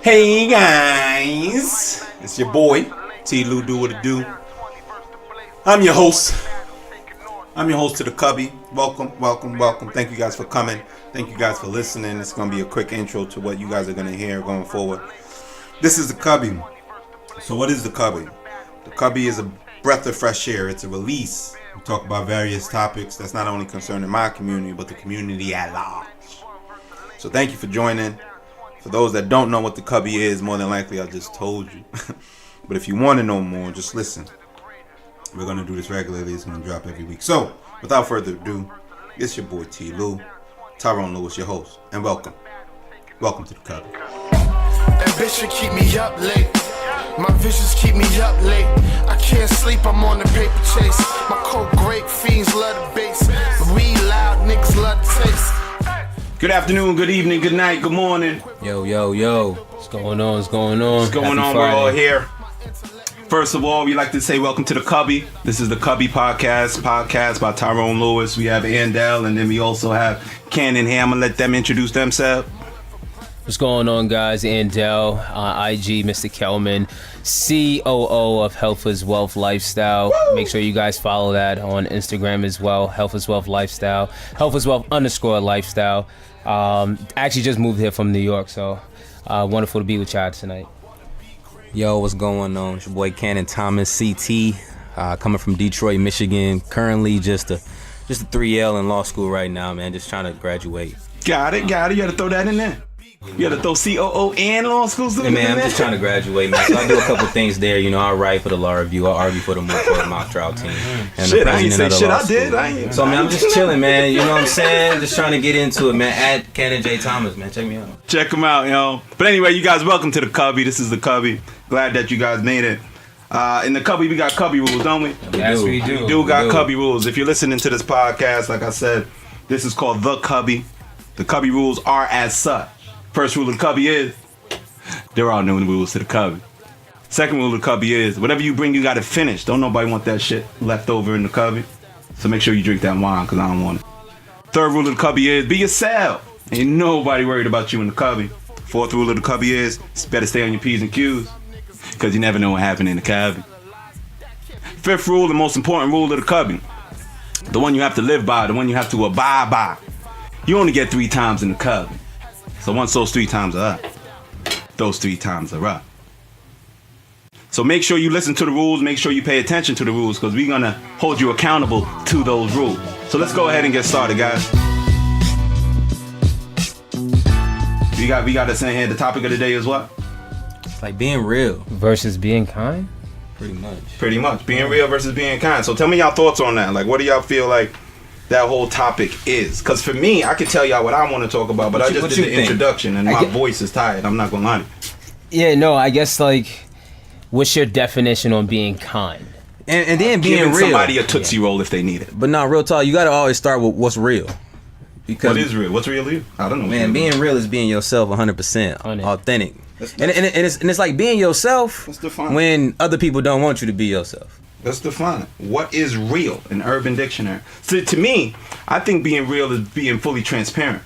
Hey guys, it's your boy T. Lou, do what it do. I'm your host to the Cubby. Welcome. Thank you guys for coming. Thank you guys for listening. It's gonna be a quick intro to what you guys are gonna hear going forward. This is the Cubby. So what is the Cubby? The Cubby is a breath of fresh air. It's a release. We talk about various topics that's not only concerning my community, but the community at large. So thank you for joining. For those that don't know what the Cubby is, more than likely I just told you. But if you want to know more, just listen. We're going to do this regularly. It's going to drop every week. So, without further ado, it's your boy T. Lou, Tyrone Lewis, your host. And welcome. Welcome to the Cubby. Ambition keep me up late. My visions keep me up late. I can't sleep, I'm on the paper chase. My cold grape fiends love the bass. We loud niggas love the taste. Good afternoon, good evening, good night, good morning. Yo. What's going on? What's going on? We're all here. First of all, we like to say welcome to the Cubby. This is the Cubby podcast by Tyrone Lewis. We have Andell, and then we also have Cannon here. I'm going to let them introduce themselves. What's going on, guys? Andell, IG, Mr. Kelman, COO of Health is Wealth Lifestyle. Woo! Make sure you guys follow that on Instagram as well. Health is Wealth Lifestyle. Health is Wealth _lifestyle. Actually just moved here from New York, so wonderful to be with y'all tonight. Yo, what's going on? It's your boy Cannon Thomas, CT, coming from Detroit, Michigan. Currently just a 3L in law school right now, man. Just trying to graduate. Got it. You got to throw that in there. You got to throw COO and law school student man, in I'm there. just trying to graduate, man. So I do a couple things there. You know, I write for the law review. I argue for the mock trial team. And Shit, I ain't say shit. I did. So, man, I'm just chilling, man. You know what I'm saying? Just trying to get into it, man. At Cannon J. Thomas, man. Check me out. Check them out, yo. But anyway, you guys, welcome to the Cubby. This is the Cubby. Glad that you guys made it. In the Cubby, we got Cubby rules, don't we? Yes, we do. We do got Cubby rules. If you're listening to this podcast, like I said, this is called The Cubby. The Cubby rules are as such. First rule of the Cubby is, there are no rules to the Cubby. Second rule of the Cubby is, whatever you bring, you got to finish. Don't nobody want that shit left over in the Cubby. So make sure you drink that wine, because I don't want it. Third rule of the Cubby is, be yourself. Ain't nobody worried about you in the Cubby. Fourth rule of the Cubby is, better stay on your P's and Q's, because you never know what happened in the Cubby. Fifth rule, the most important rule of the Cubby, the one you have to live by, the one you have to abide by. You only get 3 times in the Cubby. So once those 3 times are up, those 3 times are up. So make sure you listen to the rules, make sure you pay attention to the rules, because we're going to hold you accountable to those rules. So let's go ahead and get started, guys. We got this in here. The topic of the day is what? It's like being real. Versus being kind? Pretty much. Being real versus being kind. So tell me y'all thoughts on that. Like, what do y'all feel like that whole topic is? Because for me, I can tell y'all what I want to talk about, but I just did the introduction and my voice is tired. I'm not going to lie to you. Yeah, no, I guess, like, what's your definition on being kind? And then being Giving real. somebody a Tootsie Roll if they need it. But not real talk. You got to always start with what's real. Because, What is real? What's real to you? I don't know. man, being real is being yourself 100%, authentic. And it's like being yourself when other people don't want you to be yourself. Let's define it. What is real in Urban Dictionary? So to me, I think being real is being fully transparent.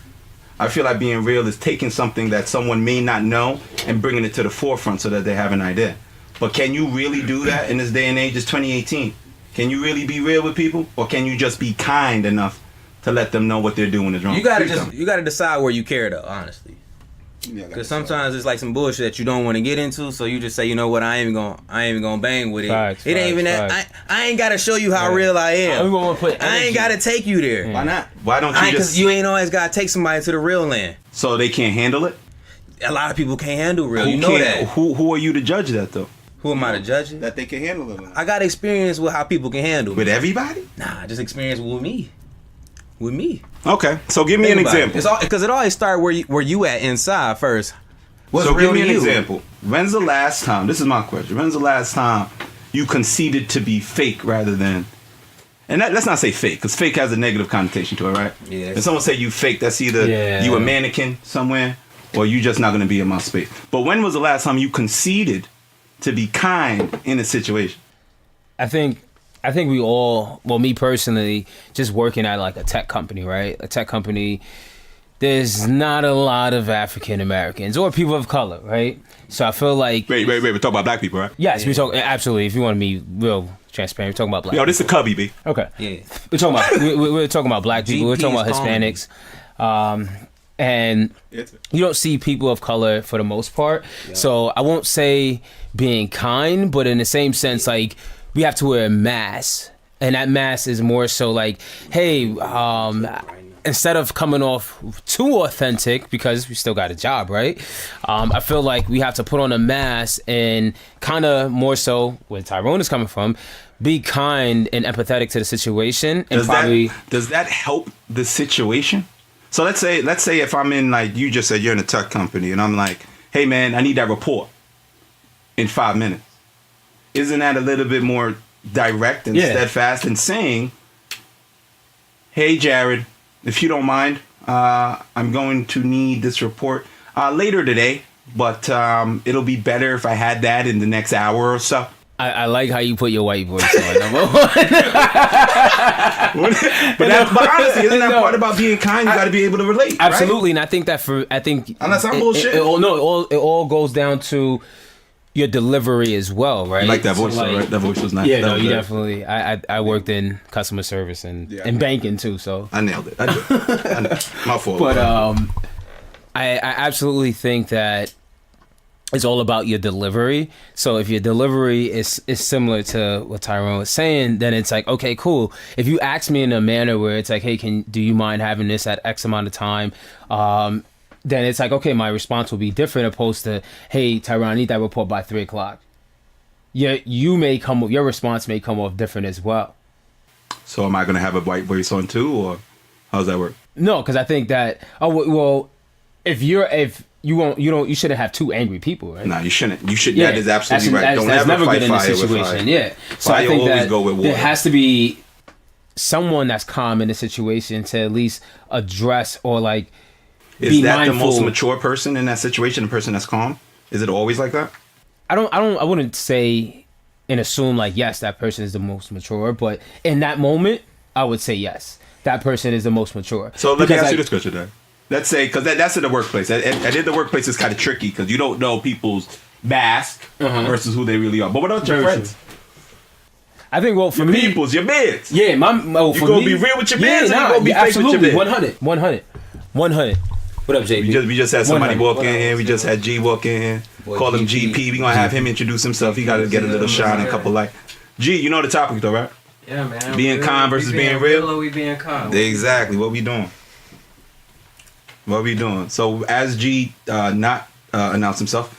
I feel like being real is taking something that someone may not know and bringing it to the forefront so that they have an idea. But can you really do that in this day and age? It's 2018. Can you really be real with people? Or can you just be kind enough to let them know what they're doing is wrong? You gotta decide where you care though, honestly. Because sometimes it's like some bullshit that you don't want to get into, so you just say, you know what, I ain't even gonna bang with it. It ain't even that. I ain't gotta show you how real I am. I ain't gotta take you there. Why not? Why don't you just? Because you ain't always gotta take somebody to the real land. So they can't handle it? A lot of people can't handle real. You know that. Who are you to judge that though? Who am I to judge it? That they can handle it. I got experience with how people can handle With me. everybody? Nah, just experience with me. With me. Okay, so give me an example. Because it always starts where you at inside first. What's so real give me to an you? example. When's the last time, this is my question, when's the last time you conceded to be fake rather than, and let's not say fake, because fake has a negative connotation to it, right? Yeah. If someone say you fake, that's either you a mannequin somewhere or you just not going to be in my space. But when was the last time you conceded to be kind in a situation? I think we all, well, me personally, just working at like a tech company, right? A tech company, there's not a lot of African Americans or people of color, right? So I feel like wait. We're talking about black people, right? Yes, we talk absolutely. If you want to be real transparent, we're talking about black. Yo, this is Cubby, B. Okay. Yeah. We're talking about black people. We're talking about Hispanics, and you don't see people of color for the most part. Yeah. So I won't say being kind, but in the same sense, like we have to wear a mask, and that mask is more so like, hey, instead of coming off too authentic, because we still got a job, right? I feel like we have to put on a mask and kind of more so where Tyrone is coming from, be kind and empathetic to the situation. And does that help the situation? So let's say if I'm in, like you just said, you're in a tech company and I'm like, hey man, I need that report in 5 minutes. Isn't that a little bit more direct and steadfast in saying, hey Jared, if you don't mind, I'm going to need this report later today, but it'll be better if I had that in the next hour or so. I like how you put your white voice on, number one. but honestly, isn't that part about being kind? You got to be able to relate. Absolutely, right? And I think unless I'm bullshit. It all goes down to your delivery as well, right? You like that voice, though, right? That voice was nice. Yeah, no, you definitely. I worked in customer service and banking too, so I nailed it. I did. My fault. But I absolutely think that it's all about your delivery. So if your delivery is similar to what Tyrone was saying, then it's like, okay, cool. If you ask me in a manner where it's like, hey, do you mind having this at X amount of time? Then it's like, okay, my response will be different opposed to, hey, Tyrone, I need that report by 3:00. Your response may come off different as well. So am I going to have a white voice on too, or how does that work? No, because I think that, you shouldn't have two angry people, right? No, you shouldn't. You should. Yeah, that is absolutely right. Don't ever fight fire with fire. Yeah. So I think that there has to be someone that's calm in the situation to at least address or like. Is that mindful. The most mature person in that situation? The person that's calm? Is it always like that? I wouldn't say and assume like yes, that person is the most mature, but in that moment, I would say yes, that person is the most mature. So let me ask you this question then. Let's say, because that's in the workplace. And in the workplace, it's kind of tricky because you don't know people's mask versus who they really are. But what about your friends? I think, well, for your me... peoples, your mans. Yeah, you going to be real with your mans or you going to be fake with your mans? 100. What up, JP? We just had somebody walk in here. We just had G walk in here. Call him GP. We going to have him introduce himself. He got to get a little shine and a couple like... G, you know the topic though, right? Yeah, man. Being calm versus being real? Or we being calm? Exactly. What we doing? So as G announced himself,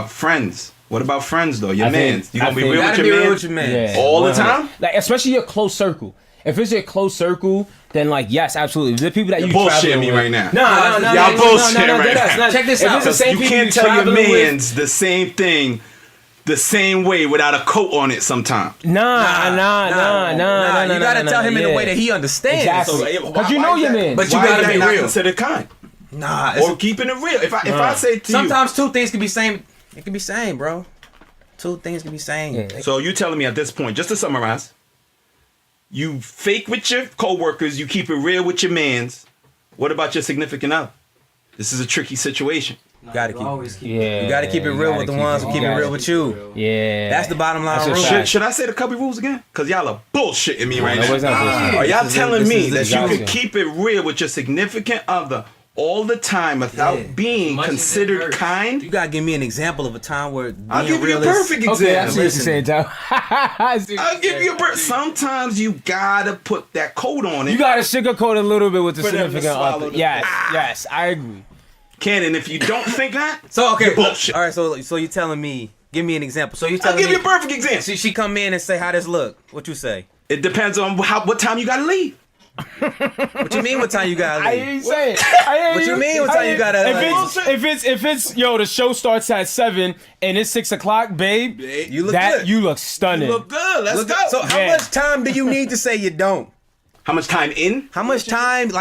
friends. What about friends though? Your mans. You gonna be real with your mans? All the time? Like especially your close circle. If it's your close circle, then like yes, absolutely. The people that you bullshit me right now. No, y'all bullshit right now. Check this out. You can't tell your mans the same thing the same way without a coat on it sometimes. Nah. You gotta tell him in a way that he understands. Exactly. Because you know your man. But you gotta be real. Considered kind. Nah. Or keeping it real. If I say to sometimes two things can be same. It can be same, bro. Two things can be same. Yeah. So you telling me at this point, just to summarize, you fake with your coworkers, you keep it real with your mans. What about your significant other? This is a tricky situation. You gotta keep it real with the ones who keep it real with you. Yeah. That's the bottom line rule. Should I say the Cubby rules again? Because y'all are bullshitting me right now. Bullshit. Are y'all telling me that you can keep it real with your significant other all the time without being considered kind? You gotta give me an example of a time where being I'll give you a perfect example. Okay, I see what you're saying, Tom. I'll give you a perfect. Sometimes you gotta put that coat on it. You gotta sugarcoat a little bit with the significant other. Yes, I agree. Cannon, if you don't think that, so okay, bullshit. All right, so you're telling me, give me an example. So you I'll give you a perfect example. So she come in and say, "How does look?" What you say? It depends on what time you gotta leave. What you mean? What time you gotta leave? I hear you say it. What you mean? What time you gotta leave? If it's the show starts at 7 and it's 6 o'clock, babe, you look good. You look stunning. You look good. Let's go. So how much time do you need to say you don't? How much time in? How much time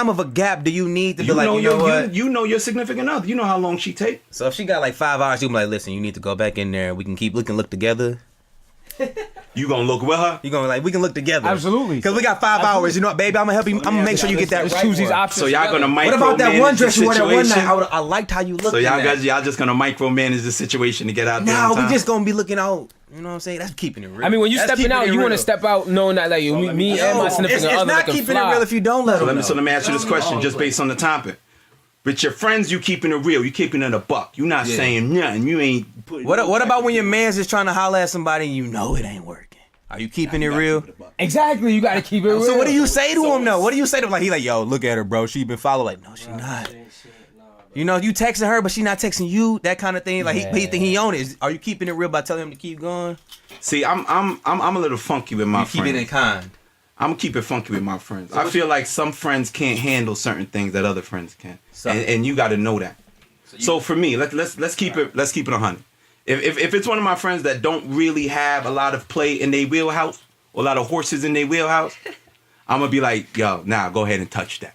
of a gap do you need to be like, you know what? You know your significant other. You know how long she take. So if she got like 5 hours, you be like, listen, you need to go back in there. We can look together. You gonna look with her? You gonna like we can look together. Absolutely. Because we got 5 hours. You know what, baby? I'm gonna help you. I'm gonna make sure you get that right. Choose these options. So y'all gonna micromanage. What about that one dress you wore that one night? situation? I liked how you looked. So y'all just gonna micromanage the situation to get out there. Nah, on we time? just gonna be looking out. You know what I'm saying? That's keeping it real. I mean, when you That's stepping keeping out, it you want to real. step out knowing that like me and my significant It's other not can keeping fly. it real if you don't let them. So let me ask you this question just based on the topic. With your friends, you keeping it real. You keeping it a buck. You not saying nothing. You ain't putting. What about when your man's just trying to holler at somebody and you know it ain't working? Are you keeping it real? Exactly, you gotta keep it real. So what do you say to him though? What do you say to him? Like he like, yo, look at her, bro. She been followed. Like, no, she not. You know, you texting her, but she not texting you. That kind of thing. Like he think he own it. Are you keeping it real by telling him to keep going? See, I'm a little funky with my friends. Keep it in kind. I'm gonna keep it funky with my friends. I feel like some friends can't handle certain things that other friends can, and you got to know that. So for me, let's keep it 100. If it's one of my friends that don't really have a lot of play in their wheelhouse, or a lot of horses in their wheelhouse, I'm gonna be like, yo, nah, go ahead and touch that,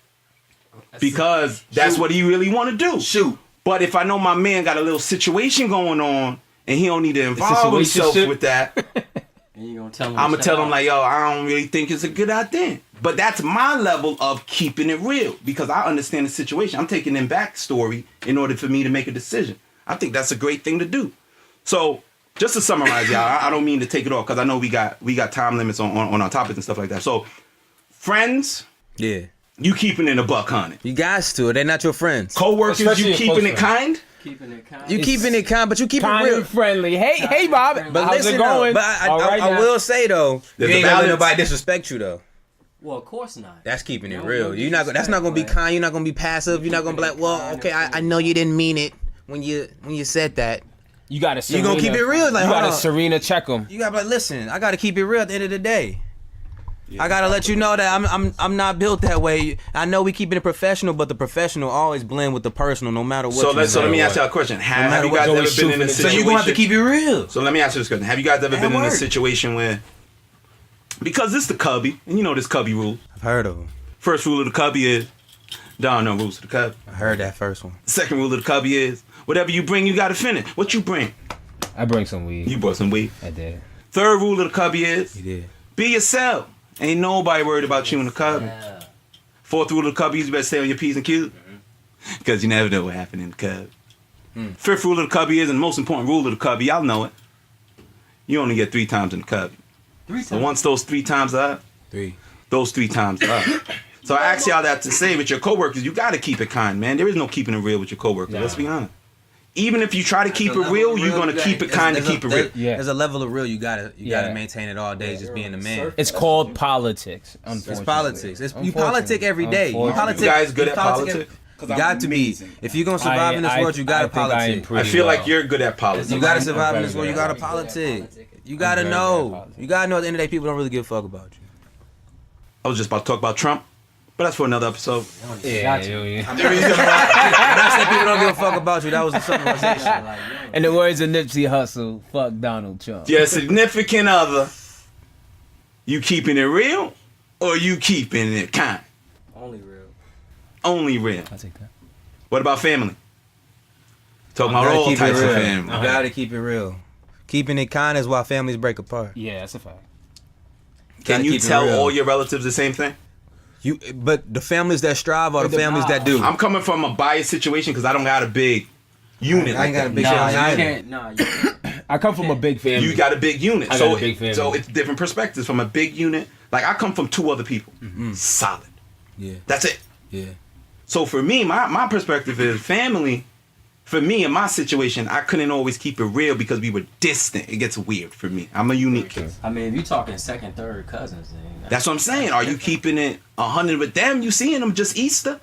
because that's what he really want to do. Shoot. But if I know my man got a little situation going on and he don't need to involve himself with that, And you gonna tell him I'm gonna tell him like, yo, I don't really think it's a good idea. But that's my level of keeping it real, because I understand the situation. I'm taking in backstory in order for me to make a decision. I think that's a great thing to do. So just to summarize, y'all, I don't mean to take it off, because I know we got time limits on our topics and stuff like that. So friends, Yeah. you keeping it a buck, honey. You guys to. They're not your friends. Co-workers, Especially you a keeping close it friend. kind. keeping it kind. You keeping it kind, but you keep it Kind real. and friendly. Hey, Bob. But how's listen, it going? though, but I now. will say though, There's you ain't a gonna let balance. nobody disrespect you though. Well, of course not. That's keeping it No, real. no You're not. That's not gonna be disrespect, kind. You're not gonna be passive. You're not gonna be like, well, okay, I know you didn't mean it when you said that. You gotta You Serena, gonna keep it real, like, you gotta hold on. Serena check them. You gotta be like, listen, I gotta keep it real at the end of the day. I gotta let you know that I'm not built that way. I know we keeping it professional, but the professional always blend with the personal, no matter what. So let me ask y'all a question. Have you guys ever been in a So situation? you gonna have to keep it real. So let me ask you this question. Have you guys ever That been in a work. situation where, because this is the Cubby, and you know this Cubby rule. I've heard of them. First rule of the Cubby is, don't know rules of the Cubby. I heard that first one. Second rule of the Cubby is, whatever you bring, you gotta finish. What you bring? I bring some weed. You brought some weed. I did. Third rule of the Cubby is, You did. be yourself. Ain't nobody worried about you in the Cubby. Yeah. Fourth rule of the Cubby is, you better stay on your P's and Q's, because you never know what happened in the Cubby. Fifth rule of the Cubby is, and the most important rule of the Cubby, y'all know it, you only get 3 times in the Cubby. 3 times. So once those 3 times are up, 3. those 3 times are up. So I ask y'all that to say, with your coworkers, you gotta keep it kind, man. There is no keeping it real with your coworkers. Let's be honest. Even if you try to keep it real, you're gonna keep it kind to keep it real. Yeah. There's a level of real you gotta maintain it all day, just being a man. It's called politics. Unfortunately. It's politics. You Unfortunately. politic every day. You Unfortunately. politic. You guys good you at politic politics? You got to be. If you're gonna survive in this world, you gotta think I am politic. pretty I feel well. like you're good at politics. You gotta I'm survive in very this world. good You at gotta politic. You I'm gotta very good at know. politics. You gotta know. At the end of the day, people don't really give a fuck about you. I was just about to talk about Trump, but that's for another episode. Yeah. When I said people don't give a fuck about you, that was the summarization. In the words of Nipsey Hussle, fuck Donald Trump. Your significant other, you keeping it real, or you keeping it kind? Only real. Only real. I'll take that. What about family? Talking about Gotta all keep it types of real. family. You gotta keep it real. Keeping it kind is why families break apart. Yeah, that's a fact. Can Gotta you keep it tell real. all your relatives the same thing? But the families that strive are the families that do. I'm coming from a biased situation because I don't got a big unit. I ain't got a big Nah, family you either. can't. Nah, you can't. I come from a big family. You got a big unit. I so got a big family. So it's different perspectives from a big unit. Like I come from 2 other people. Solid. Yeah. That's it. Yeah. So for me, my perspective is family. For me, in my situation, I couldn't always keep it real because we were distant. It gets weird for me. I'm a unique kid. I mean, if you talking second, third cousins, then That's what I'm saying. Are you keeping it 100 with them? You seeing them just Easter?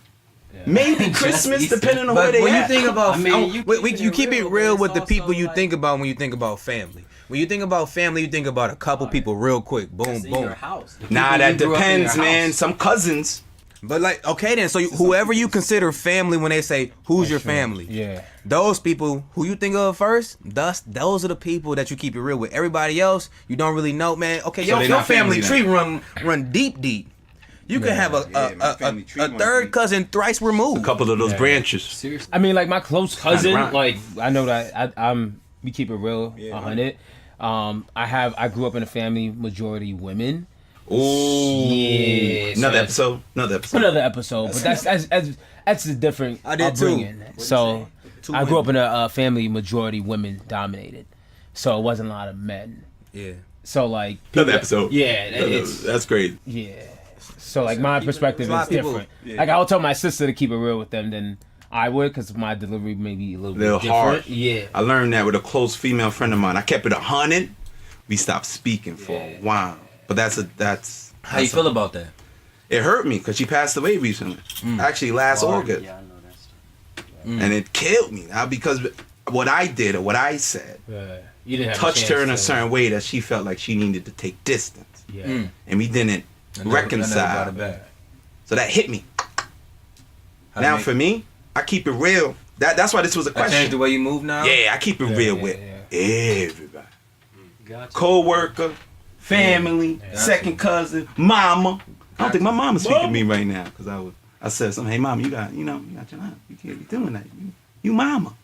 Maybe Christmas, Easter. depending on where But they when you at. think about, I mean, you keep it real but with the it's people also you like- think about when you think about family. When you think about family, you think about a couple people real quick. Boom, It's in your boom. house. The Nah, people that you grew up in depends, your man. house. Some cousins. But like, okay then, so whoever you consider family when they say, who's your family? Yeah. Those people who you think of first, those are the people that you keep it real with. Everybody else, you don't really know, man. Okay, So they your not family family tree run deep. You can have my a family tree runs third deep. cousin thrice removed. A couple of those branches. Seriously. I mean, like my close cousin, right. like I know that I'm. We keep it real, 100. I grew up in a family majority women. Ooh. Yeah. Another episode. But that's a different upbringing. So I grew up in a family majority women dominated. So it wasn't a lot of men. Yeah. So like Another episode. Yeah, that's great. Yeah. So like my perspective is different. Like I would tell my sister to keep it real with them than I would, because my delivery may be a little bit different. Hard. Yeah. I learned that with a close female friend of mine. I kept it 100. We stopped speaking for a while. But that's how you feel about that? It hurt me because she passed away recently. Actually, last August. Yeah, I know that's And it killed me now because what I did or what I said you didn't have touched her in a certain way that she felt like she needed to take distance. Yeah. And we didn't reconcile. So that hit me. Now for me, I keep it real. That's why this was a question. Changed the way you move now? Yeah, I keep it real with everybody. Gotcha. Co-worker, family, second cousin, mama. I don't think my mama's speaking to me right now because I said something. Hey, mama, you got your life. You can't be doing that. You mama.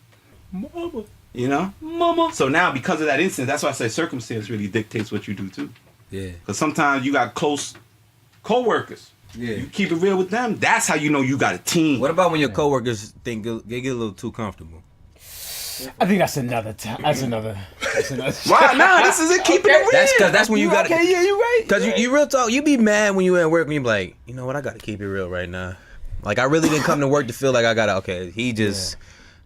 You know? Mama. So now, because of that incident, that's why I say circumstance really dictates what you do too. Yeah. Because sometimes you got close co-workers. Yeah. You keep it real with them. That's how you know you got a team. What about when your coworkers think they get a little too comfortable? I think that's another time. That's another. Why? Nah, this is it. Keep it real. That's when you got. Okay, yeah, you're right. Because you real talk. You be mad when you at work and you be like, you know what? I got to keep it real right now. Like I really didn't come to work to feel like I got to. Okay, he just.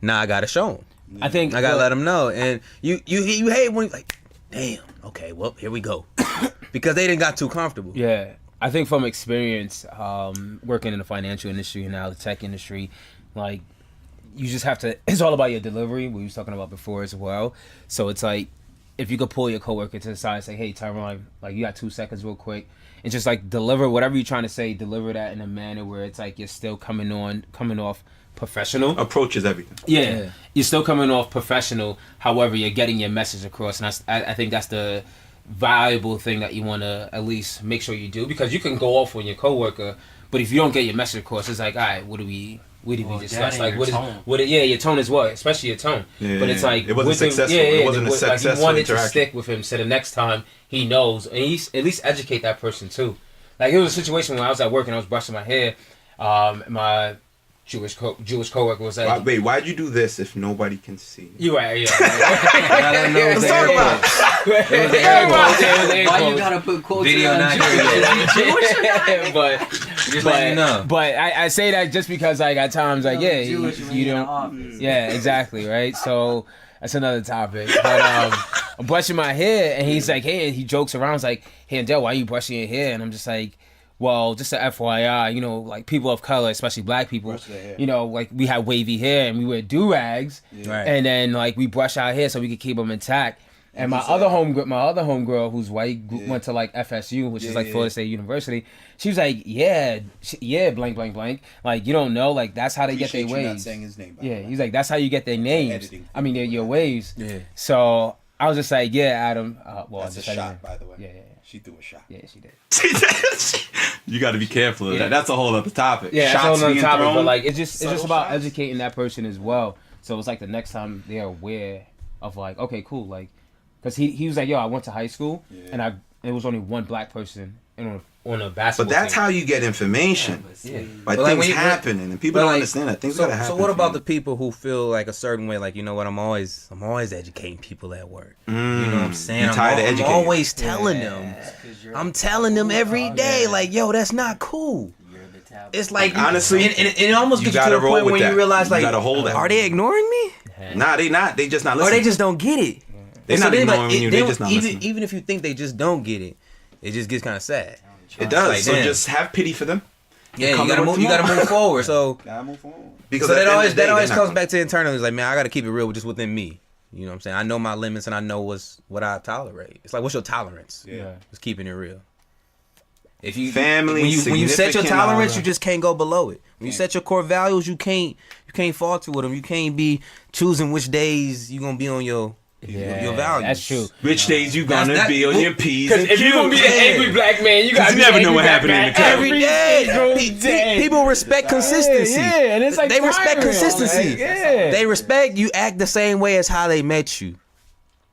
Nah, I got to show him. I think I gotta let him know. And you hate when you like, damn. Okay, well here we go. Because they didn't got too comfortable. Yeah, I think from experience, working in the financial industry and now the tech industry, like. You just have to. It's all about your delivery. We was talking about before as well. So it's like if you could pull your coworker to the side and say, "Hey, Tyrone, like you got 2 seconds, real quick," and just like deliver whatever you're trying to say. Deliver that in a manner where it's like you're still coming off professional. Approach is everything. Yeah, you're still coming off professional. However, you're getting your message across, and I think that's the valuable thing that you want to at least make sure you do, because you can go off on your coworker, but if you don't get your message across, it's like, all right, what do we discuss? Like, your tone as well, especially your tone. Yeah, but it's like it wasn't successful. It wasn't a successful like you wanted interaction. to stick with him, so the next time he knows, and he's at least educate that person too. Like it was a situation when I was at work and I was brushing my hair. My Jewish coworker was like, "Wait, why'd you do this if nobody can see?" You right, yeah. Let's talk about it. Why you gotta put quotes Video on not Jewish? but Just let you know. But I say that just because like at times like Jewish you don't office. yeah, exactly, right? So that's another topic. But I'm brushing my hair and he's like, hey, he jokes around, he's like, hey Andel, why are you brushing your hair? And I'm just like, well, just a FYI, you know, like people of color, especially black people, you know, like we have wavy hair and we wear do-rags, and then like we brush our hair so we could keep them intact. And my other homegirl who's white went to like FSU, which is like Florida State University. She was like, yeah, blank, blank, blank. Like you don't know, like that's how they get their waves. Not saying his name, He's like, that's how you get their names. I mean, your waves. Yeah. So I was just like, yeah, Adam. Well, that's a shot, by the way. Yeah. She threw a shot. Yeah, she did. You got to be careful of that. That's a whole other topic. Yeah, that's a whole other topic. But like, it's just about shots. educating that person as well. So it's like the next time they're aware of like, okay, cool, like, because he was like, yo, I went to high school and it was only one black person on a basketball. But that's team. how you get information. By But like things when happening and people don't understand that things gotta happen. So what about the people who feel like a certain way? Like, you know what? I'm always educating people at work. You know what I'm saying? You're tired of I'm educating. always telling them. I'm telling them every day, like, yo, that's not cool. It's like honestly, and it almost gets to the point when you realize, like, are they ignoring me? Nah, they not. They just not listening. Or they just don't get it. They're not ignoring you. They just not listening. Even if you think they just don't get it, it just gets kind of sad. It does. Like, so damn. just have pity for them. Yeah, you gotta move forward. So Gotta move forward. Because so at the end of the day, that always they're comes not back to internal. It's like, man, I gotta keep it real just within me. You know what I'm saying? I know my limits and I know what I tolerate. It's like, what's your tolerance? Yeah. Just keeping it real. If you Family, when you set your significant tolerance, other. you just can't go below it. When you set your core values, you can't falter with them. You can't be choosing which days you gonna be on your values. That's true. Which days you gonna That's- be on your P's Because and if you're gonna be an Q's. angry black man, you gotta you be never an know angry what black happened in man the club. Every day. People respect consistency. Yeah, and it's like they respect tiring. consistency. Like, yeah. They respect you act the same way as how they met you.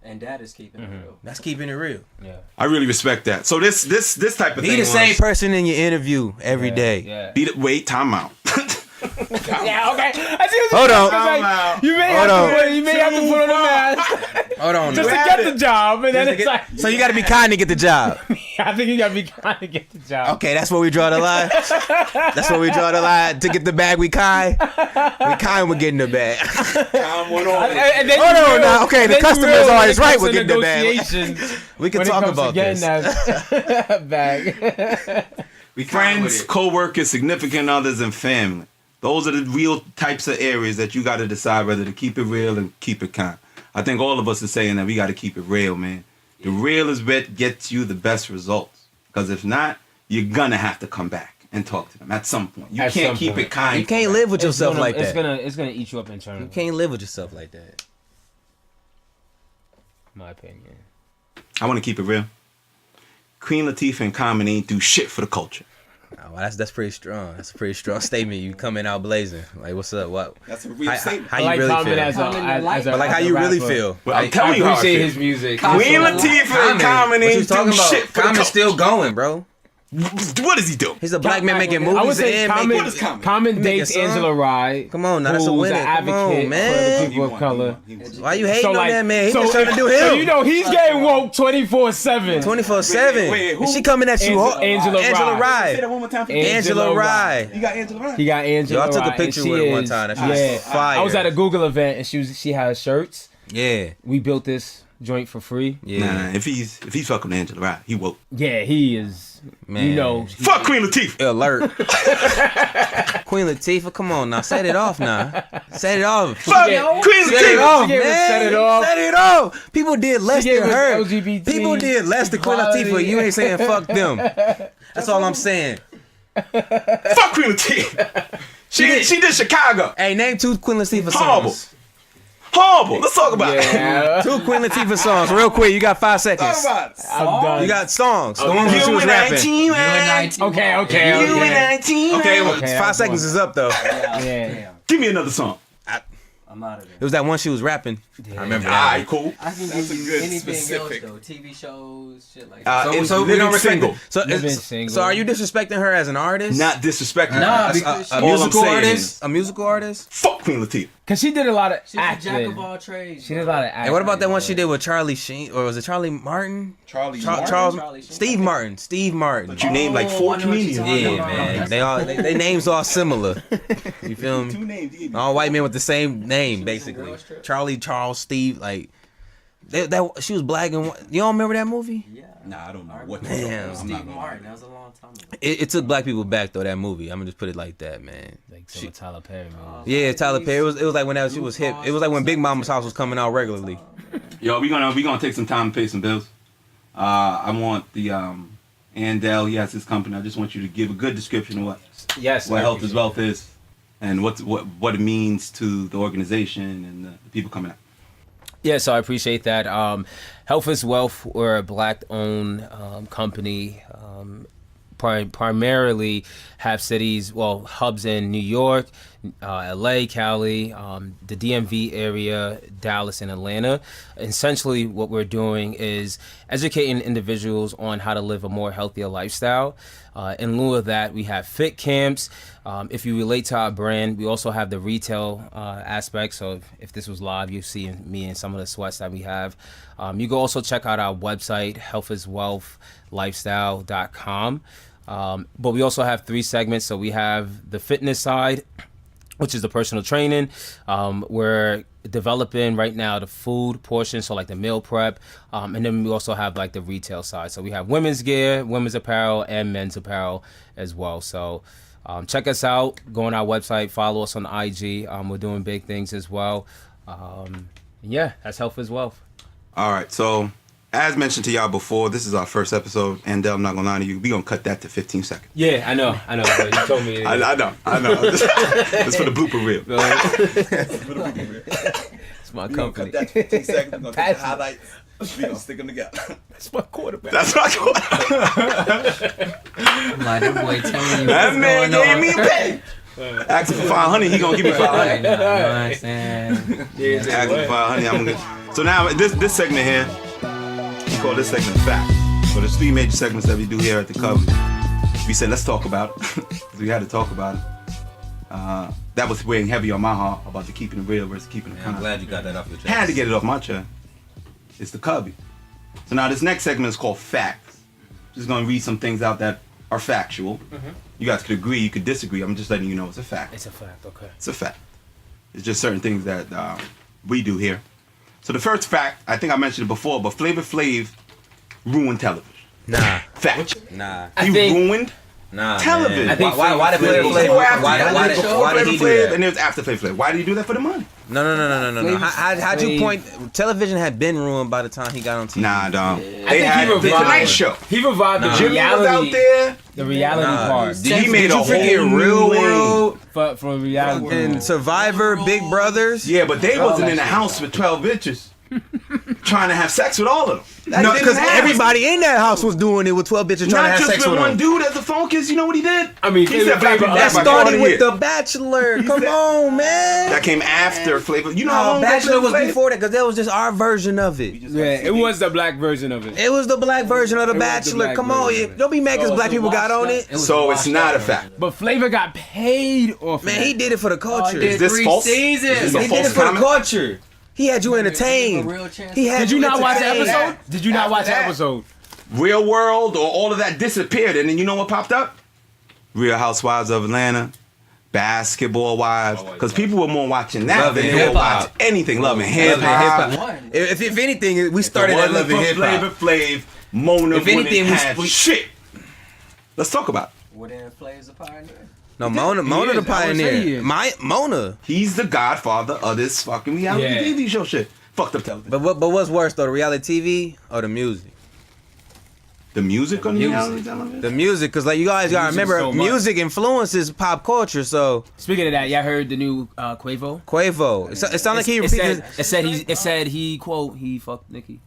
And dad is keeping it real. That's keeping it real. Yeah. I really respect that. So this type of Be thing. the same person in your interview every day. Yeah. Wait, time out. Yeah, okay. I see what Hold you're on. saying. Time You may Hold have to on. you may have to put on a mask Hold on. just to now. get the job, and then it's like So you got to be kind to get the job. I think you gotta be kind to get the job. Okay, that's where we draw the line. That's where we draw the line. To get the bag, we kind. We kind with getting the bag. Time went on. And then Hold you on real- now. Okay, the then you customer's real when always it right comes with to getting the bag. negotiations, We can when it talk comes to about getting this. that bag. Friends, co-workers, significant others, and family. Those are the real types of areas that you got to decide whether to keep it real and keep it kind. I think all of us are saying that we got to keep it real, man. The real is what gets you the best results. Because if not, you're going to have to come back and talk to them at some point. You At can't some keep point. it kind. You can't live with yourself like It's that. gonna eat you up internally. You can't live with yourself like that. In my opinion. I want to keep it real. Queen Latifah and Common ain't do shit for the culture. Oh, well, that's pretty strong. That's a pretty strong statement. You coming out blazing. Like, what's up? What? That's a real statement. How you really Common feel? as a But like, how you really rapper. feel? But I'm Like, telling I you how I appreciate feel. his music. Queen Latifah and Common What you ain't talking do about? shit for the Common's culture. still going, bro. What does he do? He's a black man making I would movies say and Common, making. Common? Common He dates making Angela Rye. Come on, now that's a who's winner. an Come on, advocate man. for the He people of won, color. he won. Why you hating on that man? He just trying to do So him. you know he's getting woke 24/7. 24/7. Wait, who? And she coming at you hard. Angela Angela Rye. Say that Rye. one more time for me. Angela Rye. You got Angela Rye? He got Angela. Yo, I took a Rye, and picture she with her one is- time. That shit was Yeah, fire. I was at a Google event and she had shirts. Yeah. We built this joint for free. Yeah. Nah, if he's fucking Angela Rye, he woke. Yeah, he is. Man. You know, Fuck Queen Latifah. Alert. Queen Latifah, come on now. Set it off now. Set it off. Fuck Queen Set it Latifah. off, gave us man. set it off. Set it off. People did less gave than us her. LGBT People did less than Queen Latifah. equality. You ain't saying fuck them. That's all I'm saying. Fuck Queen Latifah. She did Chicago. Hey, name 2 Queen Latifah Horrible. songs. Horrible. Let's talk about it. Yeah, 2 Queen Latifah songs, real quick. You got 5 seconds. Talk about it. I'm done. You got songs. The ones when she You was and rapping. 19, Okay. You and 19. Okay, well, Okay, 5 I'm seconds going. is up though. Yeah. Give me another song. I'm out of there. It was that one she was rapping. I remember All that. right, cool. I can That's give a you good anything specific. else though. TV shows, shit like that. So we living don't respect single. it. So, Living it's- single. so are you disrespecting her as an artist? Not disrespecting. Nah, her. because a All I'm musical saying artist? is, A musical artist? fuck Queen Latifah. Cause she did a lot of she's a jack acting. of all trades. She did a lot of acting. And what about that one she did with Charlie Sheen? Or was it Charlie Martin? Charlie Char- Martin? Charles Charlie Sheen. Steve Martin. Steve Martin. But you named like 4 I know what you're comedians. talking Yeah, about. man. They all they names all similar. You feel Two me? names. You gave me. All white men with the same name, She was in basically. Girls Trip. Charlie, Charles, Steve, like that. She was black and white. You don't remember that movie? Yeah. Nah, I don't know I what. remember Damn. I'm not Steve gonna Martin. lie. That was a long time ago. It took black people back though. That movie. I'm gonna just put it like that, man. Like some Tyler Perry movie. Yeah, Tyler Perry. It was like when she was hip. It was like when Big Mama's House was coming out regularly. Yo, we gonna take some time to pay some bills. I want the Andel. He has his company. I just want you to give a good description of Yes. what Health is Wealth is, and what it means to the organization and the people coming out. Yeah, so I appreciate that. Health is Wealth, we're a black-owned company. Primarily have cities, hubs in New York, LA, Cali, the DMV area, Dallas, and Atlanta. Essentially, what we're doing is educating individuals on how to live a more healthier lifestyle. In lieu of that, we have fit camps. If you relate to our brand, we also have the retail aspect. So if this was live, you see me in some of the sweats that we have. You can also check out our website, healthiswealthlifestyle.com. But we also have 3 segments. So we have the fitness side, which is the personal training. We're developing right now the food portion, so like the meal prep. And then we also have like the retail side. So we have women's gear, women's apparel, and men's apparel as well. So check us out. Go on our website. Follow us on IG. We're doing big things as well. Yeah, that's Health is Wealth. All right, so as mentioned to y'all before, this is our first episode, and I'm not gonna lie to you, we gonna cut that to 15 seconds. Yeah, I know. But you told me. I know. It's for the blooper reel. It's my We gonna company. cut that 15 seconds. We gonna take the Passion. highlights. We gonna stick them together. That's my quarterback. That's what I I'm like, that boy telling you That what's man going gave on. me a pay. Ask him for 500, he gonna give me 500. You know what I'm saying? Ask him for 500, I'm gonna. So now this segment here, we call this segment Fact. So there's 3 major segments that we do here at the Cubby. We said let's talk about it. We had to talk about it. That was weighing heavy on my heart about the keeping it real versus keeping it I'm kind. glad you got that off your chest. Had to get it off my chest. It's the Cubby. So now this next segment is called Facts. Just gonna read some things out that are factual. You guys could agree, you could disagree. I'm just letting you know it's a fact. It's a fact, okay. It's a fact. It's just certain things that we do here. So the first fact, I think I mentioned it before, but Flavor Flav ruined television. Nah. Fact. Nah. He ruined television. I think Why did Flavor Flav? Why did he do that? And it was after Flavor Flav. Why did he do that? For the money. No. How'd you point? Television had been ruined by the time he got on TV. Nah, dog. I They think had he the revived Tonight Show. He revived the Jimmy was reality. out there. The reality part. He made Did a you forget whole Real new World For reality. and Survivor, Big Brothers? Yeah, but they wasn't in the house with 12 bitches trying to have sex with all of them. That No, didn't because happen. everybody in that house was doing it with 12 bitches trying to Not have just sex with with one them. dude as the focus. You know what he did? I mean, he said, Flavor Flav- That by started 40 with years. The Bachelor. Come on, man. That came after Flavor. You know how No, long Bachelor was Flavor Flav? before that because that was just our version of it. Yeah, it was the black version of it. It was the black version of The It was the Bachelor. black Come on, version of it. don't be mad because black people got on it. So it's not a fact. But Flavor got paid off. Man, he did it for the culture. Is this false? seasons. Is this a He did it false for the comment? culture. He had you entertained. He had Did you not watch the entertained. episode? Did you not watch the that. episode? Real World or all of that disappeared, and then you know what popped up? Real Housewives of Atlanta, Basketball Wives, because people were more watching that Love than and they were hip-hop. watching anything. Love and Hip hip-hop. hop. If anything, we started at Love and Hip Flavor Hop. Flav, Mona If anything, wouldn't have we- shit. Let's talk about it. Wouldn't Flav's a pioneer? No, Mona He the is. I would say he pioneer. is. Mona. He's the godfather of this fucking reality Yeah. TV show shit. Fucked up television. But what's worse though, the reality TV or the music? The music on reality television? The music, because like you guys gotta Music remember, so much. music influences pop culture. So Speaking of that, y'all heard the new Quavo? Quavo, it sounds like he repeated. It said he quote he fucked Nicki.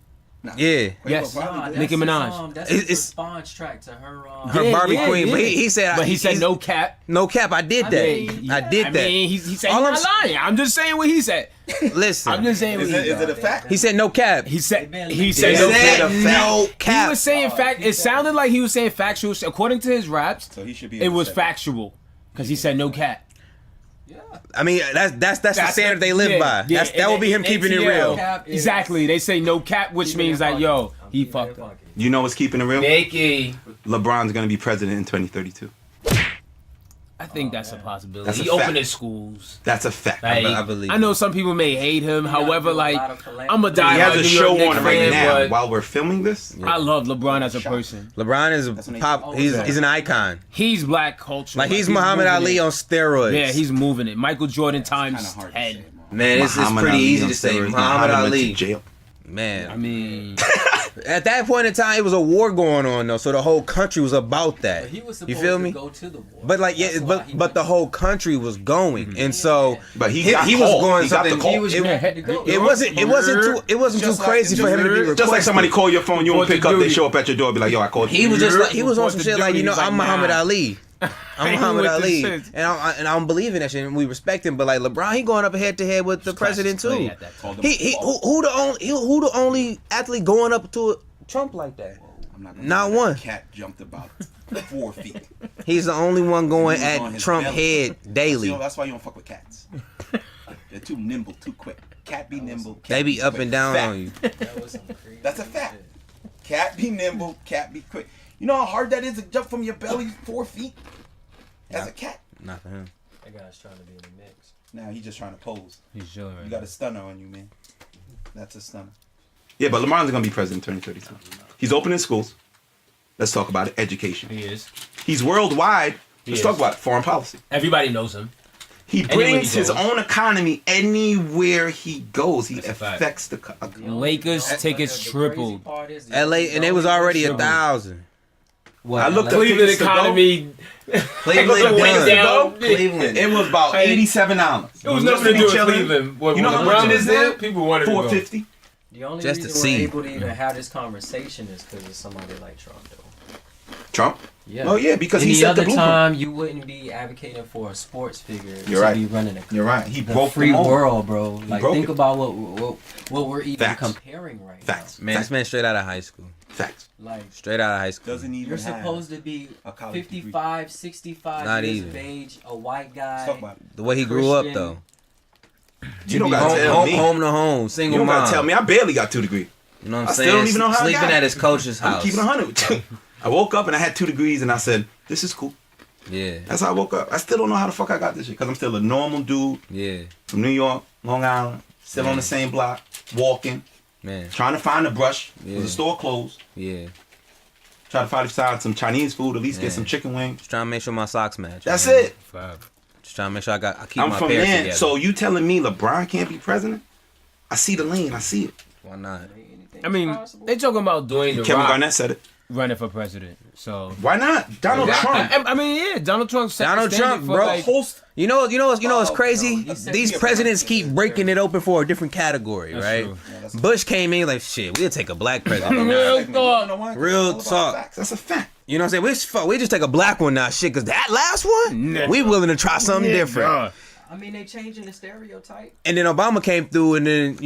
Yeah, Yes, Nah, Nicki that's Minaj. That's It's- his response track to her. her Yeah, Barbie yeah, Queen. yeah. But he said, But he said he's- no cap. no cap. I did that. Yeah, I did that. mean, he said All he's I'm not lying. I'm just saying what he said. Listen, I'm just saying what Is he it said. a fact? he said no cap. He said he Is said it no a cap. no He cap. was saying fact. It sounded like he was saying factual. According to his raps, So he should be. it was factual because he said no cap. I mean, that's the standard they live by. Yeah, That will be him and keeping it ATL, real. Cap is- Exactly. They say no cap, which means like, yo, he fucked up. You know what's keeping it real? Nicki. LeBron's gonna be president in 2032. I think that's a possibility. That's a He fact. opened his schools. That's a fact. Like, I believe I know some people may hate him. However, do a like, lot of philanthropy. I'm a He diehard has a New show York Knicks on right fan, now but while we're filming this. I love LeBron as a person. LeBron is when they- pop. He's an icon. He's black culture. Like he's Muhammad moving Ali it. on steroids. Yeah, he's moving it. Michael Jordan Kinda times hard to 10. say, man. It's Muhammad pretty Ali easy on to say steroids. Muhammad went to Ali. jail. Man, I mean, at that point in time, it was a war going on though, so the whole country was about that. He was You supposed feel to me? go to the war. But like, yeah, That's why he but the whole country was going, and so But he he got was called. going He got the something. call. He was It- ready to go. It wasn't too Just like- crazy for him to be requested. Just like somebody call your phone, you won't pick up, they show up at your door, be like, yo, I called He you. was just like he was on Report some the shit like, dude, you know, he's like, I'm Muhammad nah. Ali. I'm I ain't Muhammad with Ali, this shit. and I'm believing that shit, and we respect him. But like LeBron, he going up head to head with the president play too. at that time. Who the only athlete going up to Trump like that? I'm not gonna Not lie, one. that Cat jumped about 4 feet. He's the only one going He was on at his Trump belly. head daily. That's why you don't fuck with cats. They're too nimble, too quick. Cat be nimble. Cat They be up quick. and down Fact. on you. That was some crazy That's a fact. shit. Cat be nimble. Cat be quick. You know how hard that is to jump from your belly 4 feet as a cat. Not for him. That guy's trying to be in the mix. Now he's just trying to pose. he's chilling You got a stunner on you, man. That's a stunner. Yeah, but LeBron's gonna be president in 2032. He's opening schools. Let's talk about it. Education. He is. He's worldwide. Let's is. talk about it. Foreign policy. Everybody knows him. He Anywhere he brings his goes. own economy anywhere he goes. He That's a fact. affects the. Lakers tickets The crazy tripled. part is the LA, only- and it was already Triple. 1,000. I looked at Cleveland tickets to go. economy. Cleveland went done. down. Cleveland. It was about Hey, $87. It was nothing to do with Cleveland. When You know how LeBron much it was is there, now? people wanted to go. $450. The only Just to reason see. we're able to even have this conversation is because of somebody like Trump, though. Trump? Yeah. Oh yeah, because Any he set the other blueprint. time you wouldn't be advocating for a sports figure You're to right. be running a You're right. He the broke free the mold. world, bro. Like broke think it. about what we're even Facts. comparing right Facts. Man, this man straight out of high school. Facts. now. Like Straight out of high school. Doesn't even you're have supposed to be a college 55, 65 Not years even. of age, a white guy. Let's talk about it. The way he grew up, Christian. though. You don't be gotta tell Home, me. home to home, You single don't mom. gotta tell me. I barely got 2 degrees. You know what I'm I saying? still don't even know how I Sleeping got at it. his coach's I'm house. keeping 100 with you. I woke up and I had 2 degrees and I said, "This is cool." Yeah, That's how I woke up. I still don't know how the fuck I got this shit because I'm still a normal dude yeah, from New York, Long Island, still on the same block, walking, man, trying to find a brush. Yeah. The store closed. yeah. Try to find some Chinese food, at least Yeah. get some chicken wings. Just trying to make sure my socks match. That's man. it. Just trying to make sure I keep I'm my from pairs there. together. So you telling me LeBron can't be president? I see the lane. I see it. Why not? I mean, they talking about doing the Kevin Rock Garnett said it. running for president. So Why not? Donald Trump. I mean, yeah, Donald Trump. set the Donald standard Trump, for, bro. like, Host. You know what's crazy? he said These he a presidents president. keep breaking it open for a different category, That's right? true. Bush came in like, shit, we'll take a black president. Real You talk. know why? Real All about talk. facts. That's a fact. You know what I'm saying? We just take a black one now, shit, because that last one, Nigga. we willing to try something different. Nigga. I mean, they changing the stereotype. And then Obama came through, and then,